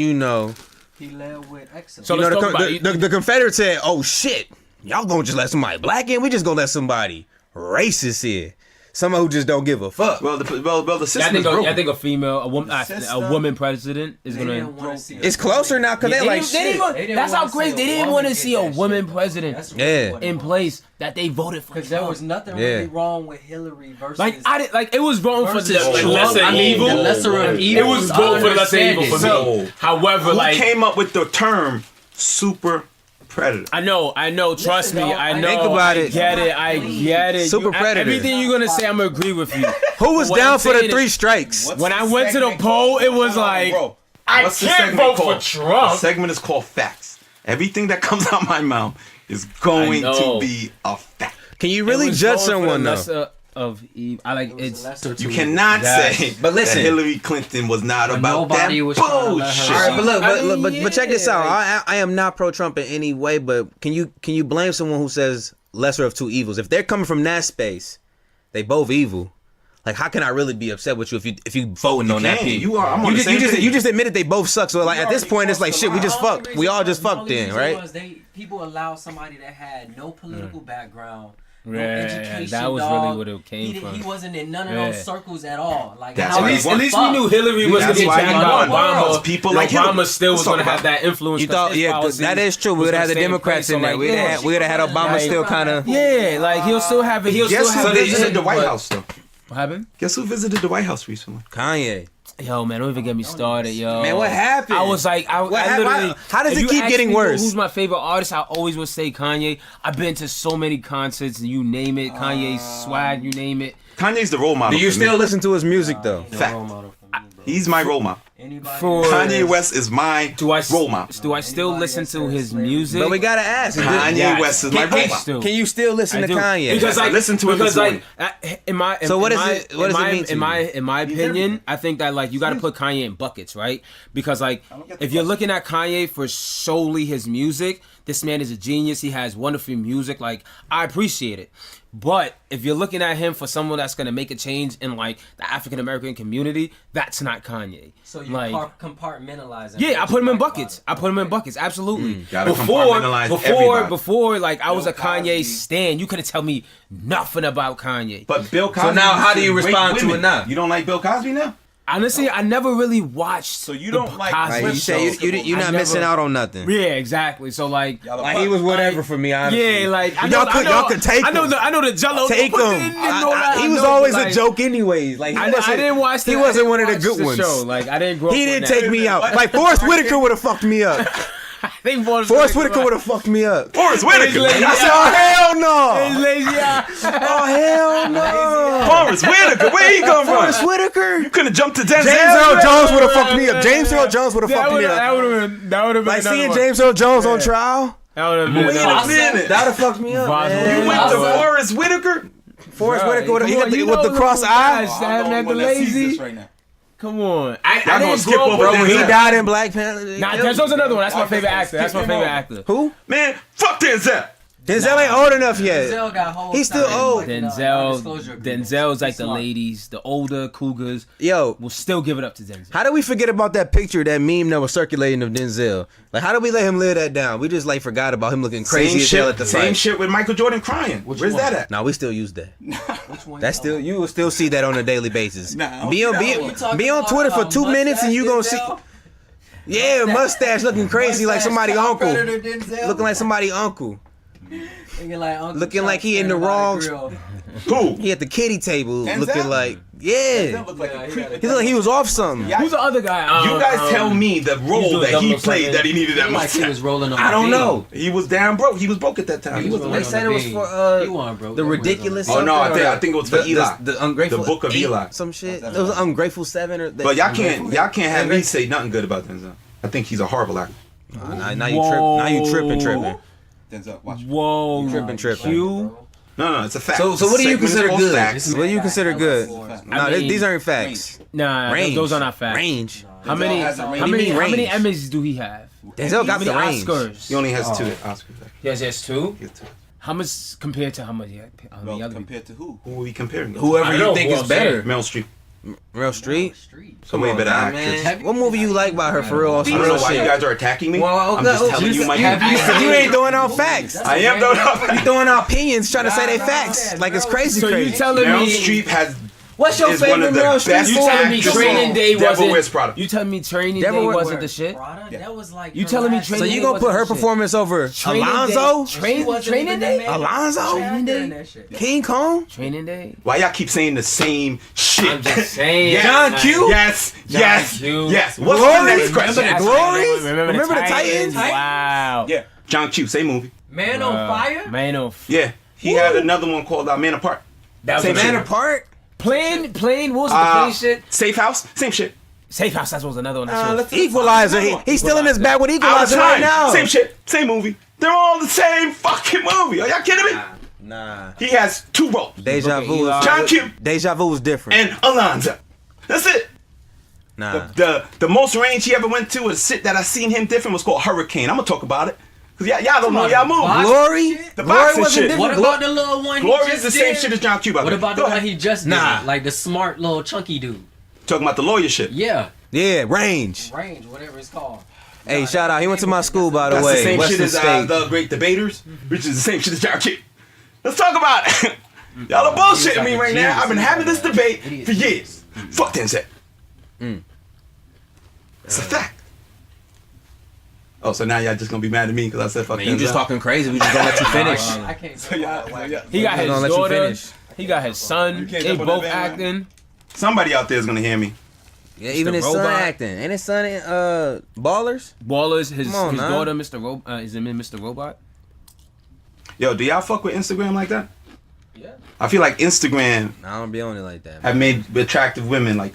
He led with excellence. So you know let's talk about the Confederates said, oh, shit, y'all gonna just let somebody black in? We just gonna let somebody racist in. Someone who just don't give a fuck. Well, the I system is broken. think a female, a system- woman president is They gonna. didn't want to see. It's closer now, because they're like, They didn't shit. want- They didn't that's how wanna see crazy. a They didn't woman want to get see a that woman shit, though. president That's Yeah. what it in was. place that they voted for. Because there Trump. was nothing Yeah. really wrong with Hillary versus. It was wrong for versus the Trump. lesser I mean, evil. the lesser of It evils. was I going for the lesser understand evil for it. me. However, Who like came up with the term super predator? I know. Trust Listen, me, though, I I know. Think about it. I get it. Super predator. Everything you're gonna say, I'm gonna agree with you. Who was What down I'm for the saying 3 is- strikes? What's When the I went to the segment poll, called? it was Hold on, like bro. I What's the can't segment vote called? for Trump. The segment is called facts. Everything that comes out my mouth is going I to know. be a fact. Can you really judge someone, though? Lesser of evil. I like It was it's. the lesser You two cannot Yes. say But listen. that Hillary Clinton was not But about nobody that was trying to let her bullshit. All right, but look, I mean, but check this yeah, out. like- I am not pro Trump in any way, but can you blame someone who says lesser of 2 evils? If they're coming from that space, they both evil. Like, how can I really be upset with you if you voting on that? can't. People? You are- I'm on the just same page. you just admitted they both suck. So like at this already point, it's like crossed shit. the We just The only fucked. reason We all was- just the fucked only in, reason right? was people allow somebody that had no political background, no Yeah, education. that was dog. really what it came from. He wasn't in none of Yeah. those circles at all. Like That's how why the he won. At least fuck? we knew Hillary was That's getting why he attacked by won. Obama. People like Obama Hillary. still was Let's going to talk have about that influence. You thought, yeah, that is true. We would have had the Democrats in there. We'd have had Obama like, still kind of. Yeah, like he'll still have it. He'll Guess still who have it. visited the White House though? What happened? Guess who visited the White House recently? Kanye. Yo, man, don't even get me started, yo. Man, what happened? I was like, I happened? literally. How does if it you keep ask getting me worse? Who's my favorite artist? I always would say Kanye. I've been to so many concerts, you name it. Kanye's swag, you name it. Kanye's the role model. Do you for me. still listen to his music though? Ain't no Fact. role model for me, bro. He's my role model. Anybody For- Kanye West is my Do I role model. Do I still Anybody listen that to says his slavery. music? But we gotta ask. Kanye Yes. West is my Can- role can- model. still. Can you still listen I to do. Kanye? Because I like, listened to it because this like, morning. in my So what in is my- it- what in does it my- mean to in my you? in my opinion, I think that like you got to put Kanye in buckets, right? Because like don't get the if you're question. looking at Kanye for solely his music, this man is a genius. He has wonderful music. Like I appreciate it. But if you're looking at him for someone that's gonna make a change in like the African American community, that's not Kanye. So you like, compartmentalizing. yeah, I what put him you in like buckets. about I it. put him in buckets. Absolutely. Gotta compartmentalize everybody. Before, like I was Bill a Kanye Cosby. stan. You couldn't tell me nothing about Kanye. But Bill Cosby. now how do used you rape respond to women. it now? You don't like Bill Cosby now? Honestly, I never really watched. So you the don't like Cosby Like you Show. say, you're I not never- missing out on nothing. Yeah, exactly. So like, Like he was whatever for me, honestly. yeah, like I Y'all could take I know him. I know the Jello. Take but him. didn't know that. He I was know, always like, a joke, anyways. Like I didn't watch. He wasn't one of the good the ones. Show. Like I didn't grow up. He on didn't that. take me out. Like Forrest Whitaker would have fucked me up. I think Forrest Whitaker would have fucked me up. Forrest Whitaker. lazy. I said, oh hell no. Lazy eye. Oh hell no. Forrest Whitaker. Where he come Forrest from? Whitaker. You couldn't jump to Denzel. James Earl Jones would have fucked me up. James Earl Jones would have fucked me up. That would have been Like another seeing one. James Earl Jones on trial. That would have been Wait another a one. minute. That would have fucked me up. Vos man. You went to Forrest Whitaker? Forrest Whitaker would have Come on, hit you with know the who cross guys eye. that I'm the man only the one that sees lazy. this right now. Come on. I gonna didn't skip grow up over with Bro, when he Denzel. died in Black Panther. Nah, Denzel's another one. That's my favorite actor. That's my Skip him favorite over. actor. Who? Man, fuck Denzel. Denzel ain't old enough yet. Denzel got whole He's still old. Denzel's like the ladies, the older cougars. Yo, will still give it up to Denzel. How do we forget about that picture, that meme that was circulating of Denzel? Like, how do we let him live that down? We just like forgot about him looking crazy as hell at the same fight. shit with Michael Jordan crying. Where's that at? Nah, we still use that. That's still, you will still see that on a daily basis. Be on Twitter for 2 minutes and you gonna see. Yeah, mustache looking crazy like somebody uncle. Looking like somebody uncle. Looking like he in the wrong. Who? He at the kiddie table looking like, he looked like he was off something. Who's the other guy? You guys tell me the role that he played that he needed that much. He was rolling on I don't know. He was damn broke. He was broke at that time. They said it was for the ridiculous. Oh no, I think it was for Eli. The ungrateful. The Book of Eli. Some shit. It was Ungrateful 7 But y'all can't have me say nothing good about Denzel. I think he's a horrible actor. Now you tripping. Denzel, watch. Whoa, tripping. No, it's a fact. So what do you consider good? Facts. What do you consider good? No, these aren't facts. Nah, those are not facts. Range. How many Emmys do he have? Denzel got the range. Oscars. He only has 2 Oscars. He has 2? He has 2. How much compared to how much? Compared to who? Who are we comparing? Whoever you think is better. Meryl Streep. Meryl Streep? Some way better actress. What movie you like about her for real? I don't know why you guys are attacking me. Well, I'm just telling you my You ain't throwing out facts. I am throwing out facts. You throwing out opinions trying to say they facts. Like it's crazy. So you telling Meryl me Streep has. What's your is one favorite of the Meryl best Streep? You telling me actresses. Training Day Devil Wears wasn't? Prada. You telling me Training Devil Day Wears wasn't the shit? That was like You telling me last- Training So Day you gonna put her wasn't the shit? performance over Alonzo? Training Day? Alonzo? Training Day? King Kong? Training Day? Why y'all keep saying the same shit? I'm just saying. Yes. John Q? Yes. Q. What's the next question? Glory? Remember the Titans? Wow. Yeah. John Q. Same movie. Man on Fire? Man on Fire. Yeah. He had another one called Man Apart. That was Same Man shit. Apart? Plain, what was the plain shit? Safe House. Same shit. Safe House, that was another one. Equalizer. He's still in his bag with Equalizer right now. Same shit. Same movie. They're all the same fucking movie. Are y'all kidding me? Nah. He has 2 roles. Deja Vu. John Q. Deja Vu was different. And Alonzo. That's it. Nah. The most range he ever went to was shit that I seen him different was called Hurricane. I'm gonna talk about it. Cause y'all don't know y'all move. Glory? The Glory boxing wasn't shit. different. What about the little one Glory he is just the same did? shit as John Q. What about the Go one ahead. he just did? Nah. Like the smart little chunky dude. Talking about the lawyer shit. Yeah. Yeah, Range. Range, whatever it's called. Hey, shout out. He went to my school, by the That's way. the same Western shit as State. The Great Debaters, which is the same shit as John Q. Let's talk about it. Y'all are bullshitting me right now. I've been having this debate for years. Fuck Denzel. It's a fact. Oh, so now y'all just gonna be mad at me because I said fuck Denzel? You just talking crazy. We just gonna let you finish. I can't say He got his Gonna let you daughter. finish. He got his son. can't They jump on both that bandwagon. acting. Somebody out there is gonna hear me. Yeah, even the his son robot. acting. Ain't his son in Ballers? Ballers. His Come on, now. daughter, Mr. Is him in Mr. Robot? Yo, do y'all fuck with Instagram like that? Yeah. I feel like Instagram I don't be on it like that. have made attractive women like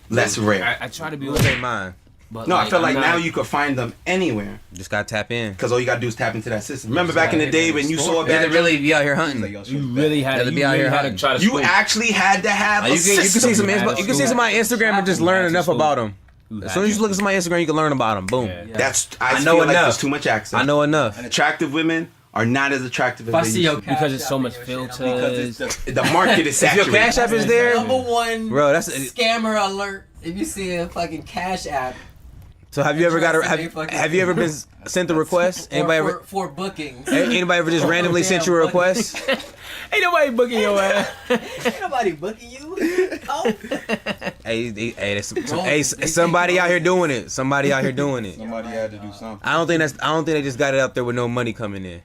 less rare. I try to be Who take mine? but No, I feel like I'm now not- you could find them anywhere Just gotta tap in. because all you gotta do is tap into that system. Remember back in the day when you saw a They bad really be out here hunting. You really had Gotta to be out here to hunting. try to you scoop. actually had to have a You can system. see some You had you can see somebody Instagram and just learn enough about them. As soon as you look at somebody Instagram, you can learn about them. Boom. Yeah. That's I I know feel like enough. there's too much access. I know enough. And attractive women are not as attractive If I as they see used your to. Because it's so much filters. be. The market is If your saturated. Cash App is there, Number one bro, that's. scammer alert. If you see a fucking Cash App So have you ever got a Trust me, fucking- have you ever been sent a request? Anybody ever for bookings. anybody ever just randomly sent you a request? Ain't nobody booking your ass. Ain't nobody booking you. Oh. Hey, somebody out here doing it. Somebody out here doing it. Somebody had to do something. I don't think they just got it up there with no money coming in.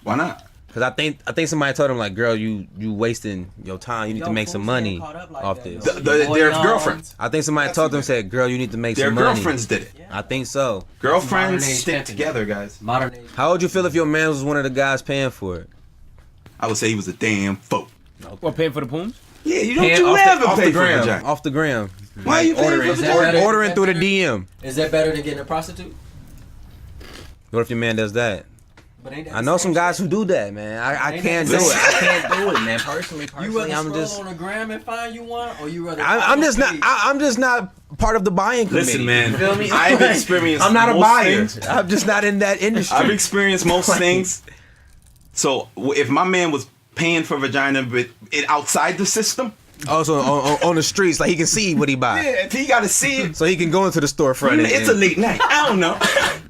Why not? Cause I think somebody told him like, girl, you wasting your time. You need to make some money off this. Their girlfriends. I think somebody told them said, girl, you need to make Their some money. girlfriends did it. I think so. Girlfriends Modern age stick pimping. together, guys. Modern age. How would you feel if your man was one of the guys paying for it? I would say he was a damn folk. What, paying for the poons? Yeah, you Paying don't you ever off pay the for a gram, jack. off the gram. Why are you paying ordering, for the Is that jack? better? ordering through the DM? Is that better than getting a prostitute? What if your man does that? But ain't that I the know same some guys shit? who do that, man. I Ain't can't that do the it. same I can't do it, man. Personally, You rather I'm scroll just. on the gram and find you one, or you rather? I'm just not. I'm just not part of the buying committee. Listen, man. You feel me? I've experienced I'm not a most buyer. things. I'm just not in that industry. I've experienced most Like- things. So if my man was paying for vagina but it outside the system. Also on the streets, like he can see what he buy. Yeah, he got to see it. So he can go into the storefront. It's a late night. I don't know.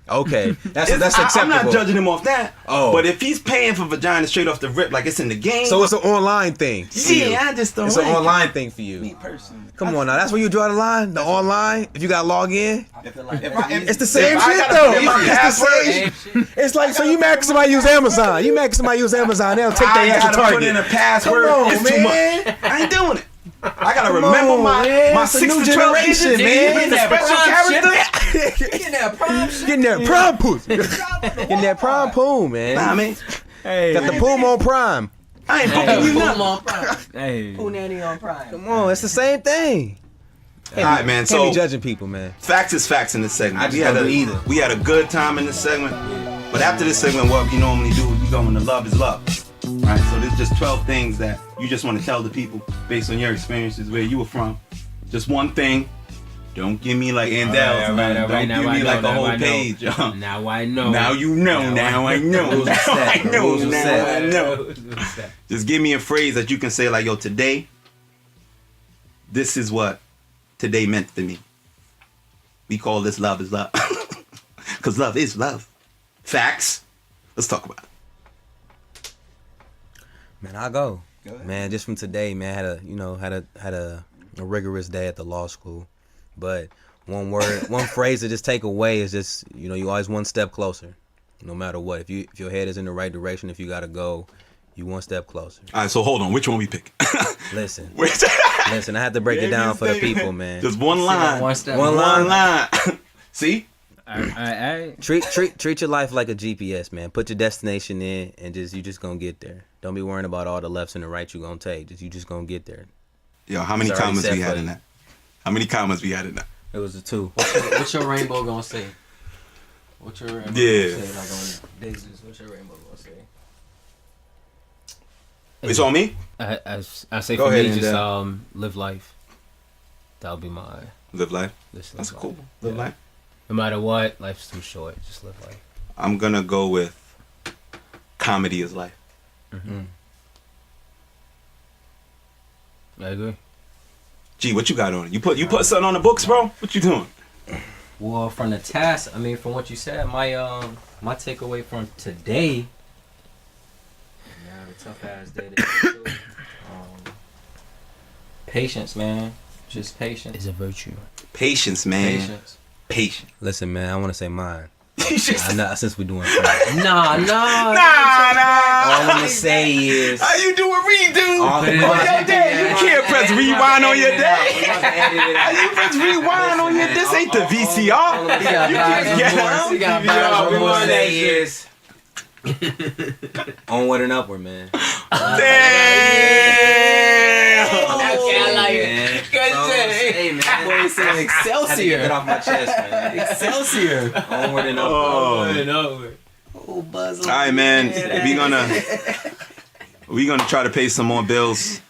Okay, that's acceptable. I'm not judging him off that. Oh, but if he's paying for vagina straight off the rip, like it's in the game. So it's an online thing. Yeah, I just don't. It's an online thing for you. Me personally. Come on now, that's where you draw the line. The online. If you got to log in, it's the same if I shit gotta though. put in my It's the same. It's like so you mad 'cause somebody use Amazon. You mad 'cause somebody use Amazon. They'll take their ass to gotta Target. put in a password. Come on, It's man. too much. I ain't doing it. I gotta remember my It's a 6 new to 12 generation, digits, man. the special character. Getting that prom shit. Getting that prime pussy. Getting that prime poom, man. Nah, man. Got the poom on prime. I ain't booking you Boom nothing. on prime. Hey. Who nanny on prime? Come on, it's the same thing. All right, man. Can't So be judging people, man. facts is facts in this segment. I just don't do either. We had a good time in this segment. But after this segment, what we normally do, we go into love is love. Right? So there's just 12 things that you just want to tell the people based on your experiences where you were from. Just one thing. Don't give me like Andell's, man. Don't give me like a whole page. Now I know. Now you know. Now I know. Rules are Now I set. know. Rules are Now set. I know. Just give me a phrase that you can say like, yo, today, this is what today meant for me. We call this love is love. Because love is love. Facts. Let's talk about it. Man, I'll go. Man, just from today, man, had a rigorous day at the law school. But one phrase to just take away is just, you always one step closer. No matter what. If your head is in the right direction, if you gotta go, you one step closer. All right, so hold on. Which one we pick? Listen, I had to break it down for the people, man. Just one line. One step. One line. See? I Treat your life like a GPS, man. Put your destination in, and you just gonna get there. Don't be worrying about all the lefts and the rights you gonna take. You just gonna get there. Yo, how many It's already commas set we had for in you. that? How many commas we had in that? It was a 2. What's your rainbow gonna say? What's your rainbow Yeah. gonna say? Like on daisies, what's your rainbow gonna say? It's on me? I say Go for ahead me, and, just live life. That'll be my. Live life. Just live That's life. cool. Live life. No matter what, life's too short. Just live life. I'm gonna go with comedy is life. I agree. Gee, what you got on it? You put something on the books, bro? What you doing? Well, from the task, I mean, from what you said, my takeaway from today. Now the tough ass day. Patience, man. Just patience. It's a virtue. Patience, man. Patience. Patience. Listen, man, I want to say mine. Nah. Not since we're doing friends. Nah. All I want to say is. How you do a redo? All On your day. You can't press rewind on your day. How you press rewind on your day? This ain't the VCR. You can't get You got out. vibes All we remorse. want to say is. Onward and upward, man. Damn. I like it. Man. Good shit. Hey, man. Boy, said Had to get Excelsior. that off my chest, man. Excelsior. Onward and upward. Oh, buzz. All right, man. We're gonna try to pay some more bills.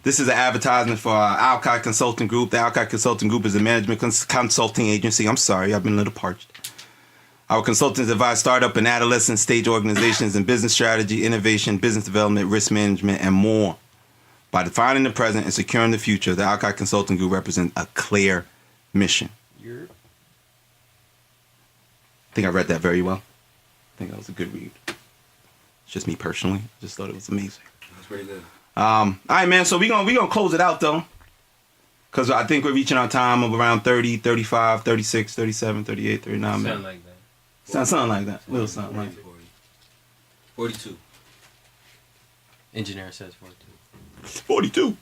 This is an advertisement for our Alki Consulting Group. The Alki Consulting Group is a management consulting agency. I'm sorry, I've been a little parched. Our consultants advise startup and adolescent stage organizations in business strategy, innovation, business development, risk management, and more. By defining the present and securing the future, the Alki Consulting Group represents a clear mission. I think I read that very well. I think that was a good read. It's just me personally. Just thought it was amazing. That's pretty good. All right, man. So we gonna close it out though, because I think we're reaching our time of around 30, 35, 36, 37, 38, 39 minutes. Something like that. Something like that. Little something like that. 42. Engineer says 42. 42.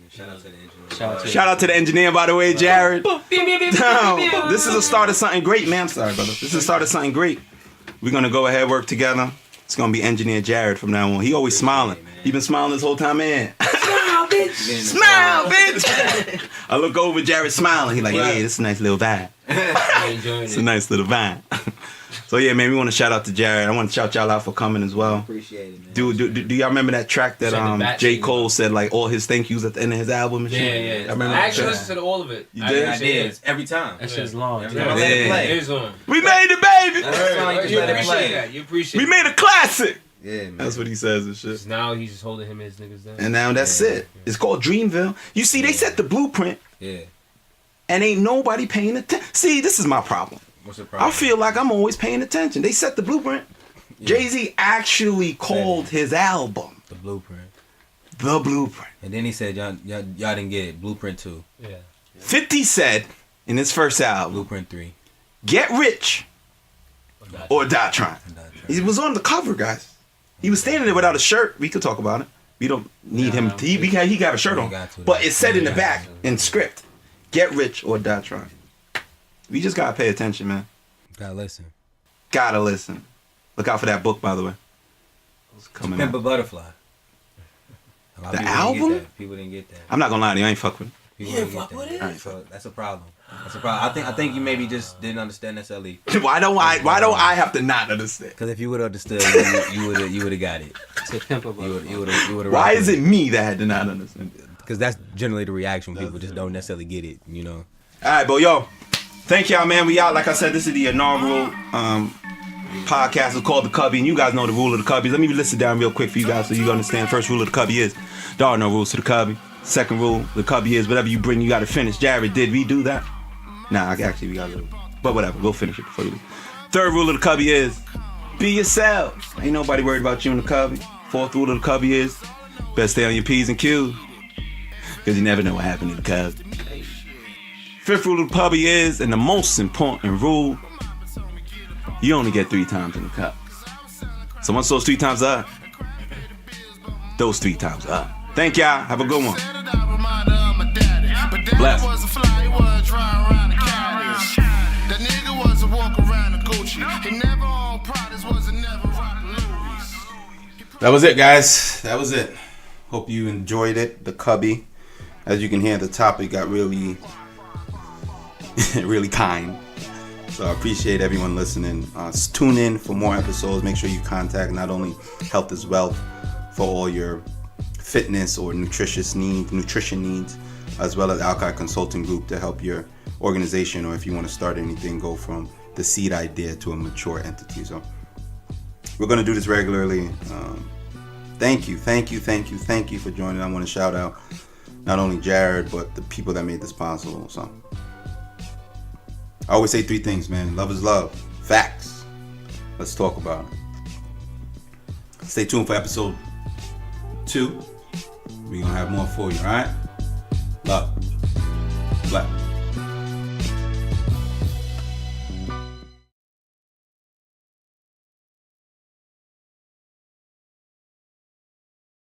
Shout out to the engineer. Shout out to the engineer, by the way, Jared. Damn. This is a start of something great, man. I'm sorry, brother. This is a start of something great. We're gonna go ahead, work together. It's gonna be engineer Jared from now on. He always smiling. He been smiling this whole time, man. Smile, bitch. Smile, bitch. I look over, Jared smiling. He like, hey, this is a nice little vibe. I enjoying It's it. a nice little vibe. So yeah, man, we want to shout out to Jared. I want to shout y'all out for coming as well. Appreciate it, man. Do y'all remember that track that J. Cole said like all his thank yous at the end of his album and shit? Yeah. I remember I actually listened to all of it. You did? I did. Every time. That shit's long. Every time I let it play. It is on. We made it, baby. That's the song, you just let it play. You appreciate We it. made a classic. Yeah, man. That's what he says and shit. Now he's just holding him and his niggas down. And now that's it. It's called Dreamville. You see, they set the blueprint Yeah. and ain't nobody paying attention. See, this is my problem. What's the problem? I feel like I'm always paying attention. They set the blueprint. Yeah. Jay-Z actually called his album The Blueprint. The Blueprint. And then he said, y'all didn't get it. Blueprint 2. Yeah. 50 said in his first album, Blueprint 3. Get rich or die trying. He was on the cover, guys. He was standing there without a shirt. We could talk about it. We don't need him. He got a shirt on. But it said in the back, in script, get rich or die trying. We just gotta pay attention, man. Gotta listen. Gotta listen. Look out for that book, by the way. It's coming Pimp a out. Butterfly. A lot of The people didn't album? get that. People didn't get that. I'm not gonna lie to you, I ain't fuck with it. People didn't get that. Alright, so that's a problem. That's a problem. I think you maybe just didn't understand necessarily. Why don't I have to not understand? Because if you would have understood, you would have got it. To Pimp a Butterfly. You would have. Why is it me that had to not understand? Because that's generally the reaction when people just don't necessarily get it. You know. All right, but yo, thank y'all, man. We out. Like I said, this is the inaugural podcast. It's called The Cubby, and you guys know the rule of the Cubby. Let me list it down real quick for you guys so you understand. First rule of the Cubby is there are no rules to the Cubby. Second rule, the Cubby is whatever you bring, you got to finish. Jared, did we do that? Nah, actually, we got to. But whatever, we'll finish it before you leave. Third rule of the Cubby is be yourself. Ain't nobody worried about you in the Cubby. Fourth rule of the Cubby is best stay on your P's and Q's, because you never know what happened in the Cubby. Fifth rule of the Cubby is, and the most important rule, you only get 3 times in the cup. So once those 3 times are up, those 3 times are up. Thank y'all. Have a good one. Bless. That was it, guys. That was it. Hope you enjoyed it. The Cubby. As you can hear, the topic got really, really kind. So I appreciate everyone listening. Tune in for more episodes. Make sure you contact not only Health is Wealth for all your fitness or nutrition needs, as well as Alki Consulting Group to help your organization, or if you want to start anything, go from the seed idea to a mature entity. So we're going to do this regularly. Thank you for joining. I want to shout out not only Jared, but the people that made this possible. So I always say 3 things, man. Love is love. Facts. Let's talk about it. Stay tuned for episode 2. We're going to have more for you, all right? Love.